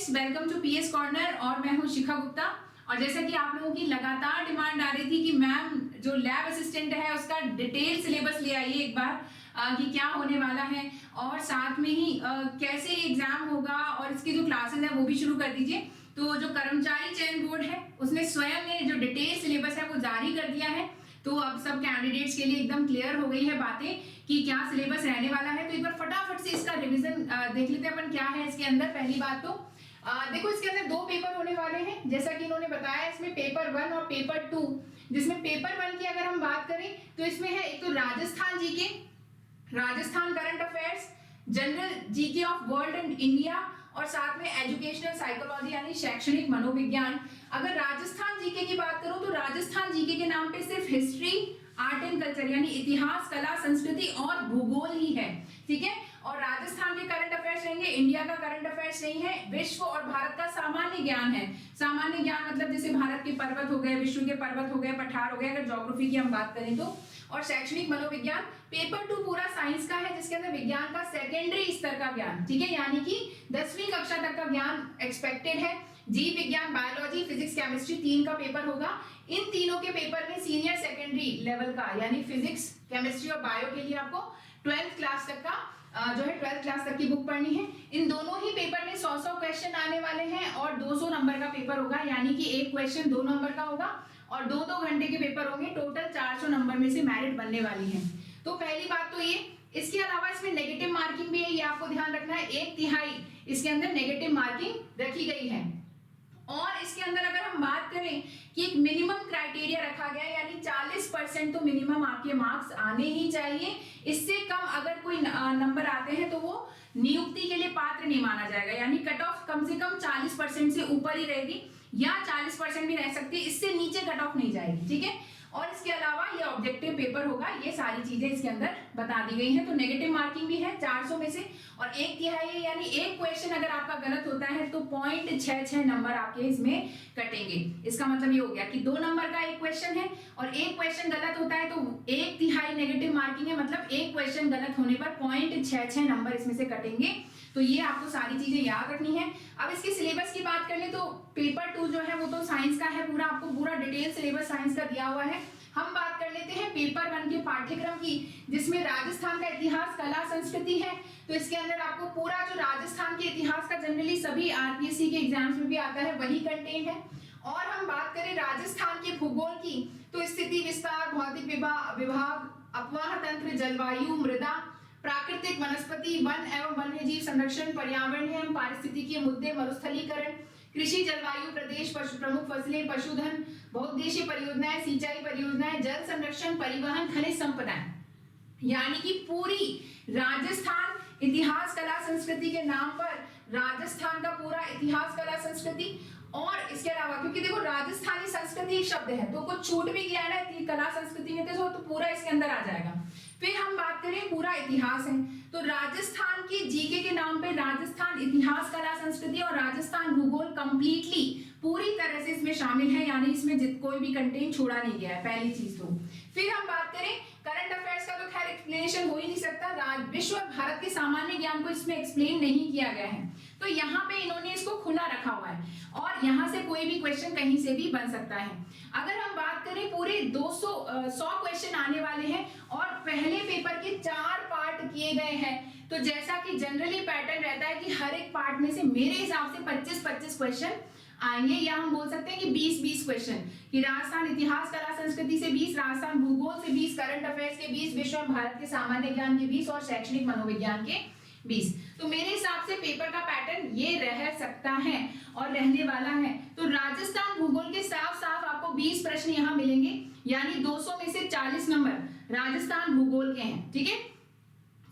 Students, welcome to PS corner और मैं हूं शिखा गुप्ता। और जैसा कि आप लोगों की लगातार डिमांड आ रही थी कि मैम जो लैब असिस्टेंट है उसका डिटेल सिलेबस ले आइए एक बार कि क्या होने वाला है और साथ में ही कैसे एग्जाम होगा और इसकी जो क्लासेस है वो भी शुरू कर दीजिए। तो जो कर्मचारी चयन बोर्ड है उसने स्वयं ने जो डिटेल सिलेबस है वो जारी कर दिया है, तो अब सब कैंडिडेट्स के लिए एकदम क्लियर हो गई है बातें कि क्या सिलेबस रहने वाला है। तो एक बार फटाफट से इसका रिवीजन देख लेते हैं अपन क्या है इसके अंदर। पहली बात तो देखो इसके अंदर दो पेपर होने वाले हैं जैसा कि इन्होंने बताया, इसमें पेपर 1 और पेपर 2। जिसमें पेपर 1 की अगर हम बात करें तो इसमें है एक तो Rajasthan GK, Rajasthan current affairs, general GK of world and India और साथ में एजुकेशनल साइकोलॉजी यानी शैक्षणिक मनोविज्ञान। अगर राजस्थान जीके की बात करूं तो राजस्थान जीके के नाम पे सिर्फ हिस्ट्री, आर्ट एंड कल्चर यानी इतिहास, कला, संस्कृति और भूगोल ही है, ठीक है। और राजस्थान के करंट अफेयर्स रहेंगे, इंडिया का करंट अफेयर्स नहीं है, विश्व और भारत का सामान्य ज्ञान है। सामान्य ज्ञान मतलब जैसे भारत के पर्वत हो गए, विश्व के पर्वत हो गए, पठार हो गए अगर ज्योग्राफी की हम बात करें तो। और शैक्षणिक मनोविज्ञान पेपर 2 पूरा साइंस का है जिसके अंदर विज्ञान का सेकेंडरी स्तर का ज्ञान, ठीक है, यानी कि 10वीं कक्षा तक का ज्ञान एक्सपेक्टेड है। जीव विज्ञान, बायोलॉजी, फिजिक्स, केमिस्ट्री 3 का पेपर होगा। इन तीनों के पेपर में सीनियर सेकेंडरी लेवल का यानी फिजिक्स, केमिस्ट्री और बायो के लिए आपको 12th क्लास तक का जो है 12th क्लास तक की बुक पढ़नी है। इन दोनों ही पेपर में 100 क्वेश्चन आने वाले हैं और 200 नंबर का पेपर होगा, यानी कि एक क्वेश्चन 2 नंबर का होगा और 2-2 घंटे के पेपर होंगे। टोटल 400 नंबर में से मेरिट बनने वाली है। तो पहली बात तो ये। इसके अलावा इसमें नेगेटिव मार्किंग भी है, ये आपको ध्यान रखना है। 1/3 इसके अंदर नेगेटिव मार्किंग रखी गई है। और इसके अंदर अगर हम बात करें कि एक मिनिमम क्राइटेरिया रखा गया है, यानी 40% तो मिनिमम आपके मार्क्स आने ही चाहिए। इससे कम अगर कोई नंबर आते हैं तो वो नियुक्ति के लिए पात्र नहीं माना जाएगा, यानी कट ऑफ कम से कम 40% से ऊपर ही रहेगी या 40% भी रह सकती है, इससे नीचे कट ऑफ नहीं जाएगी, ठीक है। और इसके अलावा ये ऑब्जेक्टिव पेपर होगा, ये सारी चीजें इसके अंदर बता दी गई हैं। तो नेगेटिव मार्किंग भी है 400 में से और 1/3 यानी एक क्वेश्चन अगर आपका गलत होता है तो 0.66 नंबर आपके इसमें कटेंगे। इसका मतलब ये हो गया कि 2 नंबर का एक क्वेश्चन है और एक क्वेश्चन गलत होता है तो 1/3 नेगेटिव मार्किंग है, मतलब एक क्वेश्चन गलत होने पर 0.66 नंबर इसमें से कटेंगे। तो ये आपको सारी चीजें याद रखनी है। अब इसके सिलेबस की बात करें तो पेपर 2 जो है वो तो साइंस का है, पूरा आपको पूरा डिटेल सिलेबस साइंस का दिया हुआ है। हम बात कर लेते हैं पेपर 1 के पाठ्यक्रम की, जिसमें राजस्थान का इतिहास, कला, संस्कृति है। तो इसके अंदर आपको पूरा जो राजस्थान के इतिहास का जनरली सभी आरपीएससी के एग्जाम्स में भी आता है वही कंटेंट है। और हम बात करें राजस्थान के भूगोल की तो स्थिति, विस्तार, भौतिक विभाग, अपवाह तंत्र, जलवायु, मृदा, प्राकृतिक, वनस्पति, वन एवं वन्यजीव संरक्षण, पर्यावरण एवं पारिस्थितिकीय मुद्दे, मरुस्थलीकरण, कृषि, जलवायु, प्रदेश, प्रमुख फसलें, पशुधन, बहुउद्देशीय परियोजनाएं, सिंचाई परियोजनाएं, जल संरक्षण, परिवहन, खनिज संपदाएं, यानी कि पूरी राजस्थान इतिहास, कला, संस्कृति के नाम पर राजस्थान का पूरा इतिहास, कला, संस्कृति। और इसके अलावा क्योंकि देखो राजस्थानी संस्कृति एक शब्द है तो कुछ छूट भी गया ना कला संस्कृति में तो पूरा इसके अंदर आ जाएगा। फिर हम बात करें पूरा इतिहास है तो राजस्थान की जीके के नाम पे राजस्थान इतिहास, कला, संस्कृति और राजस्थान भूगोल कंप्लीटली पूरी तरह से इसमें शामिल है, यानी इसमें कोई भी कंटेंट छोड़ा नहीं गया है, पहली चीज तो। फिर हम बात करें करंट अफेयर्स का तो खैर एक्सप्लेनेशन हो ही नहीं सकता, विश्व और भारत के सामान्य ज्ञान को इसमें एक्सप्लेन नहीं किया गया है, तो यहाँ पे इन्होंने इसको खुला रखा हुआ है और यहाँ से कोई भी क्वेश्चन कहीं से भी बन सकता है। अगर हम बात करें पूरे 100 क्वेश्चन आने वाले हैं और पहले पेपर के 4 पार्ट किए गए हैं, तो जैसा कि जनरली पैटर्न रहता है कि हर एक पार्ट में से मेरे हिसाब से 25-25 क्वेश्चन आएंगे, या हम बोल सकते हैं कि 20-20 क्वेश्चन, कि राजस्थान इतिहास, कला, संस्कृति से 20, राजस्थान भूगोल से 20, करंट अफेयर्स के 20, विश्व और भारत के सामान्य ज्ञान के 20 और शैक्षणिक मनोविज्ञान के 20। तो मेरे हिसाब से पेपर का पैटर्न ये रह सकता है और रहने वाला है। तो राजस्थान भूगोल के साफ साफ आपको 20 प्रश्न यहाँ मिलेंगे, यानी 200 में से 40 नंबर राजस्थान भूगोल के हैं, ठीक है।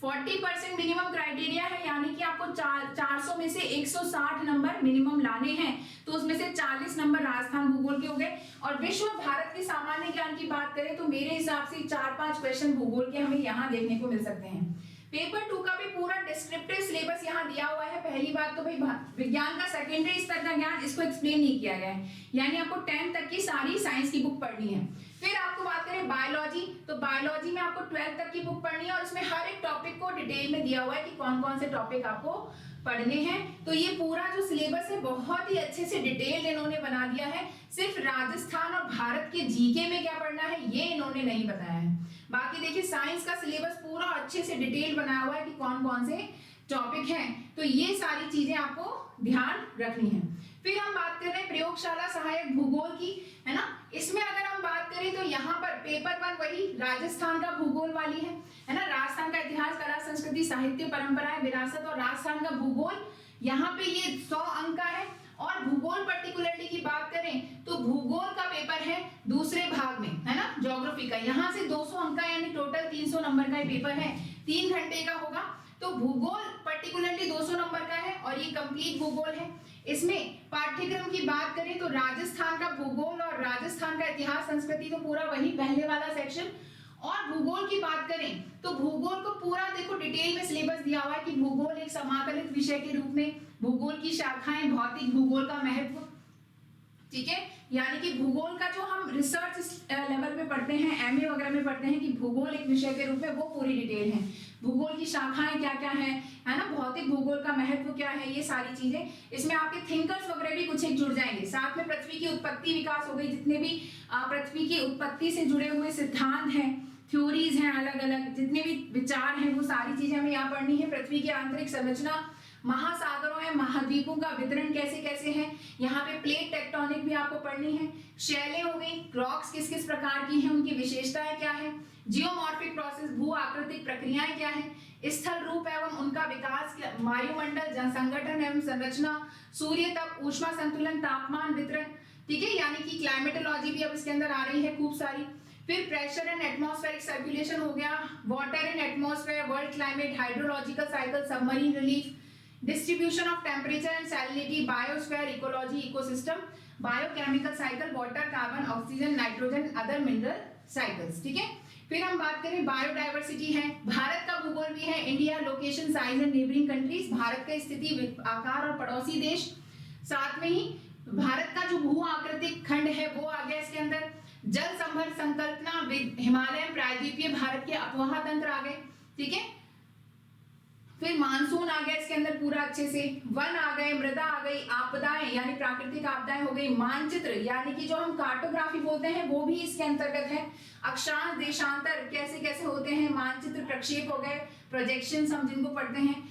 40% मिनिमम क्राइटेरिया है, यानी कि आपको 400 में से 160 नंबर मिनिमम लाने हैं, तो उसमें से 40 नंबर राजस्थान भूगोल के हो गए। और विश्व भारत के सामान्य ज्ञान की बात करें तो मेरे हिसाब से 4-5 क्वेश्चन भूगोल के हमें यहाँ देखने को मिल सकते हैं। पेपर 2 का भी पूरा डिस्क्रिप्टिव सिलेबस यहाँ दिया हुआ है। पहली बात तो भाई विज्ञान का सेकेंडरी स्तर का ज्ञान, इसको एक्सप्लेन नहीं किया गया है, यानी आपको 10th तक की सारी साइंस की बुक पढ़नी है। फिर आपको बात करें बायोलॉजी, तो बायोलॉजी में आपको 12th तक की बुक पढ़नी है और उसमें हर एक टॉपिक को डिटेल में दिया हुआ है कि कौन कौन से टॉपिक आपको पढ़ने हैं। तो ये पूरा जो सिलेबस है बहुत ही अच्छे से डिटेल इन्होंने बना दिया है। सिर्फ राजस्थान और भारत के जीके में क्या पढ़ना है ये इन्होंने नहीं बताया है। बाकी देखिए साइंस का सिलेबस पूरा अच्छे से डिटेल बनाया हुआ है कि कौन कौन से टॉपिक हैं, तो ये सारी चीजें आपको ध्यान रखनी है। फिर हम बात कर रहे हैं प्रयोगशाला सहायक भूगोल की, है ना। इसमें अगर हम बात करें तो यहाँ पर पेपर 1 वही राजस्थान का भूगोल वाली है ना। राजस्थान का इतिहास, कला, संस्कृति, साहित्य, परंपराएं, विरासत और राजस्थान का भूगोल, यहाँ पे ये 100 अंक का है। और भूगोल पर्टिकुलरली की बात करें तो भूगोल का पेपर है दूसरे भाग में, है ना, ज्योग्राफी का, यहाँ से 200 अंक का यानी टोटल 300 नंबर का ये पेपर है, 3 घंटे का होगा। तो भूगोल पर्टिकुलरली 200 नंबर का है और ये कंप्लीट भूगोल है। इसमें पाठ्यक्रम की बात करें तो राजस्थान का भूगोल और राजस्थान का इतिहास, संस्कृति, तो पूरा वही पहले वाला सेक्शन। और भूगोल की बात करें तो भूगोल को पूरा देखो डिटेल में सिलेबस दिया हुआ है कि भूगोल एक समाकलित विषय के रूप में, भूगोल की शाखाएं, भौतिक भूगोल का महत्व, ठीक है, यानी कि भूगोल का जो हम रिसर्च लेवल में पढ़ते हैं, एमए वगैरह में पढ़ते हैं कि भूगोल एक विषय के रूप में, वो पूरी डिटेल है। भूगोल की शाखाएं क्या क्या है ना, भौतिक भूगोल का महत्व क्या है, ये सारी चीजें इसमें आपके थिंकर्स वगैरह भी कुछ एक जुड़ जाएंगे। साथ में पृथ्वी की उत्पत्ति विकास हो गई, जितने भी पृथ्वी की उत्पत्ति से जुड़े हुए सिद्धांत हैं, थ्योरीज हैं, अलग अलग जितने भी विचार हैं, वो सारी चीजें हमें यहाँ पढ़नी है। पृथ्वी की आंतरिक संरचना, महासागरों है, महाद्वीपों का वितरण कैसे कैसे है, यहाँ पे प्लेट टेक्टोनिक भी आपको पढ़नी है। शैलें हो गई, रॉक्स किस किस प्रकार की हैं, उनकी विशेषताएं क्या है, जियोमॉर्फिक प्रोसेस, भू आकृतिक प्रक्रियाएं क्या है, स्थल रूप एवं उनका विकास, वायुमंडल, जनसंगठन एवं संरचना, सूर्य तप, ऊष्मा संतुलन, तापमान वितरण, ठीक है, यानी कि क्लाइमेटोलॉजी भी अब इसके अंदर आ रही है खूब सारी। फिर प्रेशर एंड एटमॉस्फेरिक सर्कुलेशन हो गया, water and atmosphere, world climate, hydrological cycle, submarine relief, distribution of temperature and salinity, biosphere, ecology, ecosystem, biochemical cycle, water, carbon, oxygen, nitrogen, other mineral cycles, ठीक है। फिर हम बात करें बायोडायवर्सिटी है, भारत का भूगोल भी है, India, location, size and neighbouring countries, Bharat का स्थिति, आकार और पड़ोसी देश, साथ में ही भारत का जो भू आकृतिक खंड है वो आ गया इसके अंदर, जल संभर संकल्पना, हिमालय, प्रायद्वीपीय भारत के अपवाह तंत्र आ गए, ठीक है। फिर मानसून आ गया इसके अंदर पूरा अच्छे से, वन आ गए, मृदा आ गई, आपदाएं यानी प्राकृतिक आपदाएं हो गई, मानचित्र यानी कि जो हम कार्टोग्राफी बोलते हैं वो भी इसके अंतर्गत है, अक्षांश, देशांतर कैसे कैसे होते हैं, मानचित्र, प्रक्षेप हो गए, प्रोजेक्शंस हम जिनको पढ़ते हैं,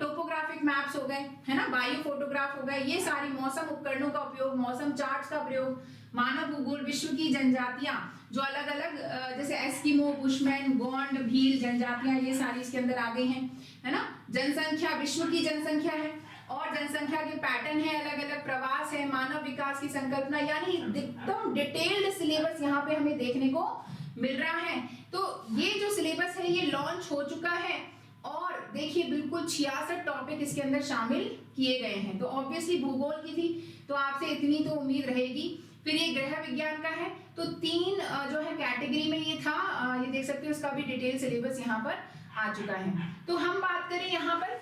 टोपोग्राफिक मैप्स हो गए, है ना, बायो फोटोग्राफ हो गए, ये सारी मौसम उपकरणों का उपयोग, मौसम चार्ट्स का प्रयोग, मानव भूगोल, विश्व की जनजातियां जो अलग अलग जैसे एस्किमो, बुशमैन, गोंड, भील जनजातियां, ये सारी इसके अंदर आ गई हैं, है ना। जनसंख्या, विश्व की जनसंख्या है और जनसंख्या के पैटर्न है, अलग अलग प्रवास है, मानव विकास की संकल्पना, यानी एकदम डिटेल्ड सिलेबस यहाँ पे हमें देखने को मिल रहा है। तो ये जो सिलेबस है ये लॉन्च हो चुका है और देखिए बिल्कुल 66 टॉपिक इसके अंदर शामिल किए गए हैं। तो ऑब्वियसली भूगोल की थी तो आपसे इतनी तो उम्मीद रहेगी। फिर ये गृह विज्ञान का है तो 3 जो है कैटेगरी में ये था, ये देख सकते हो, इसका भी डिटेल सिलेबस यहाँ पर आ चुका है। तो हम बात करें यहाँ पर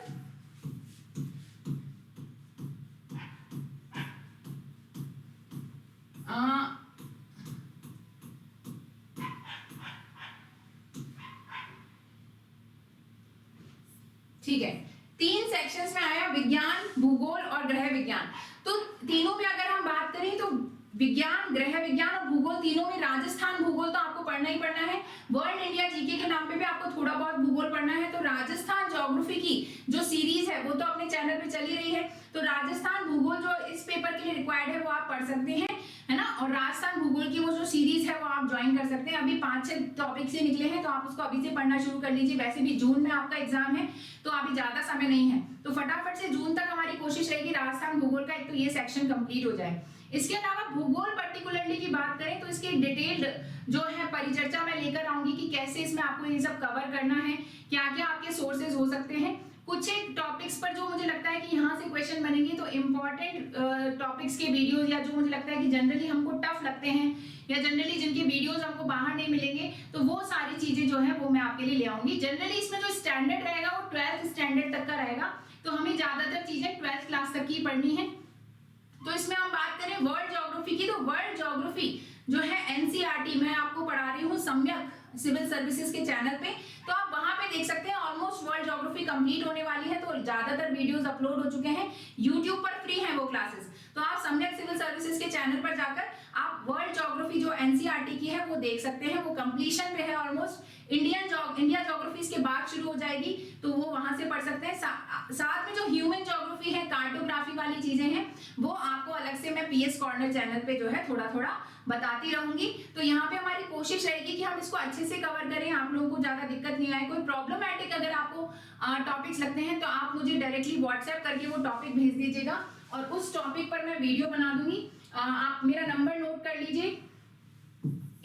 ठीक है, 3 सेक्शंस में आया, विज्ञान, भूगोल और गृह विज्ञान। तो तीनों में अगर हम बात करें तो विज्ञान, गृह विज्ञान और भूगोल, तीनों में राजस्थान भूगोल तो आपको पढ़ना ही पढ़ना है। वर्ल्ड इंडिया जीके के नाम पे भी आपको थोड़ा बहुत भूगोल पढ़ना है। तो राजस्थान ज्योग्राफी की जो सीरीज है वो तो अपने चैनल पे चली रही है, तो राजस्थान भूगोल जो इस पेपर के लिए रिक्वायर्ड है वो आप पढ़ सकते हैं, है ना। और राजस्थान भूगोल की वो जो सीरीज है वो आप ज्वाइन कर सकते हैं। अभी 5-6 टॉपिक से निकले हैं तो आप उसको अभी से पढ़ना शुरू कर लीजिए। वैसे भी जून में आपका एग्जाम है तो अभी ज्यादा समय नहीं है, तो फटाफट से जून तक हमारी कोशिश रहेगी राजस्थान भूगोल का एक तो ये सेक्शन कंप्लीट हो जाए। इसके अलावा भूगोल पर्टिकुलरली की बात करें तो इसकी डिटेल्ड जो है परिचर्चा मैं लेकर आऊंगी कि कैसे इसमें आपको ये सब कवर करना है, क्या क्या आपके सोर्सेज हो सकते हैं। कुछ एक टॉपिक्स पर जो मुझे लगता है कि यहाँ से क्वेश्चन बनेंगे, तो इम्पोर्टेंट टॉपिक्स के वीडियोस या जो मुझे लगता है कि जनरली हमको टफ लगते हैं या जनरली जिनके वीडियोस हमको बाहर नहीं मिलेंगे, तो वो सारी चीजें जो है वो मैं आपके लिए ले आऊंगी। जनरली इसमें जो स्टैंडर्ड रहेगा वो 12th स्टैंडर्ड तक का रहेगा, तो हमें ज्यादातर चीजें 12th क्लास तक की पढ़नी है। तो इसमें हम बात करें वर्ल्ड ज्योग्राफी की, तो वर्ल्ड ज्योग्राफी जो है एनसीईआरटी मैं आपको पढ़ा रही हूँ सम्यक सिविल सर्विसेज के चैनल पे, तो आप वहां पे देख सकते हैं। ऑलमोस्ट वर्ल्ड ज्योग्राफी कंप्लीट होने वाली है, तो ज्यादातर वीडियोस अपलोड हो चुके हैं, यूट्यूब पर फ्री हैं वो क्लासेस। तो आप सम्यक सिविल सर्विसेज के चैनल पर जाकर आप वर्ल्ड ज्योग्राफी जो एनसीईआरटी की है वो देख सकते हैं। वो कंप्लीशन पे है ऑलमोस्ट। इंडिया ज्योग्राफी इसके बाद शुरू हो जाएगी, तो वो वहां से पढ़ सकते हैं। साथ में जो ह्यूमन ज्योग्राफी है, कार्टोग्राफी वाली चीजें हैं, वो आपको अलग से मैं पीएस कॉर्नर चैनल पे जो है थोड़ा थोड़ा बताती रहूंगी। तो यहाँ पे हमारी कोशिश रहेगी कि हम इसको अच्छे से कवर करें, आप लोगों को ज्यादा दिक्कत नहीं आए। कोई प्रॉब्लमैटिक अगर आपको टॉपिक्स लगते हैं तो आप मुझे डायरेक्टली व्हाट्सएप करके वो टॉपिक भेज दीजिएगा, और उस टॉपिक पर मैं वीडियो बना दूंगी। आप मेरा नंबर नोट कर लीजिए,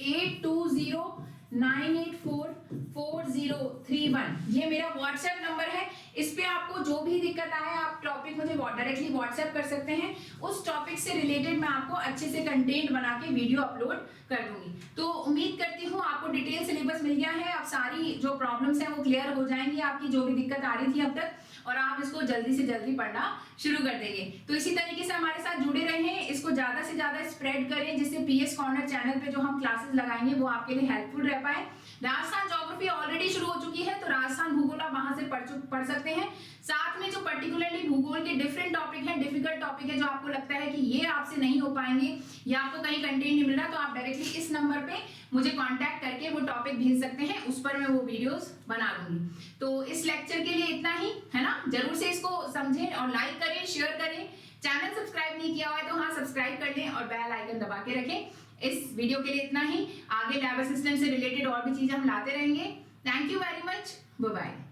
8209844031, ये मेरा व्हाट्सएप नंबर है। इस पे आपको जो भी दिक्कत आए आप टॉपिक मुझे डायरेक्टली व्हाट्सएप कर सकते हैं। उस टॉपिक से रिलेटेड मैं आपको अच्छे से कंटेंट बना के वीडियो अपलोड कर दूंगी। तो उम्मीद करती हूँ आपको डिटेल सिलेबस मिल गया है। अब सारी जो प्रॉब्लम्स हैं वो क्लियर हो जाएंगी, आपकी जो भी दिक्कत आ रही थी अब तक, और आप इसको जल्दी से जल्दी पढ़ना शुरू कर देंगे। तो इसी तरीके से हमारे साथ जुड़े रहें, इसको ज्यादा से ज्यादा स्प्रेड करें, जिससे पीएस कॉर्नर चैनल पे जो हम क्लासेस लगाएंगे वो आपके लिए हेल्पफुल रह पाए। राजस्थान ज्योग्राफी ऑलरेडी शुरू हो चुकी है, तो राजस्थान भूगोल आप वहां से पढ़ सकते हैं। साथ में जो पर्टिकुलरली भूगोल के डिफरेंट टॉपिक हैं, डिफिकल्ट टॉपिक है, जो आपको लगता है कि ये आपसे नहीं हो पाएंगे या आपको कहीं कंटेंट नहीं मिल रहा, तो आप डायरेक्टली इस नंबर पे मुझे कांटेक्ट करके वो टॉपिक भेज सकते हैं, उस पर मैं वो वीडियोस बना दूंगी। तो इस लेक्चर के लिए इतना ही है ना। जरूर से इसको समझें और लाइक करें, शेयर करें। चैनल सब्सक्राइब नहीं किया हुआ है तो हाँ सब्सक्राइब कर लें और बेल आइकन दबा के रखें। इस वीडियो के लिए इतना ही। आगे लैब असिस्टेंट से रिलेटेड और भी चीजें हम लाते रहेंगे। Thank you very much, bye bye.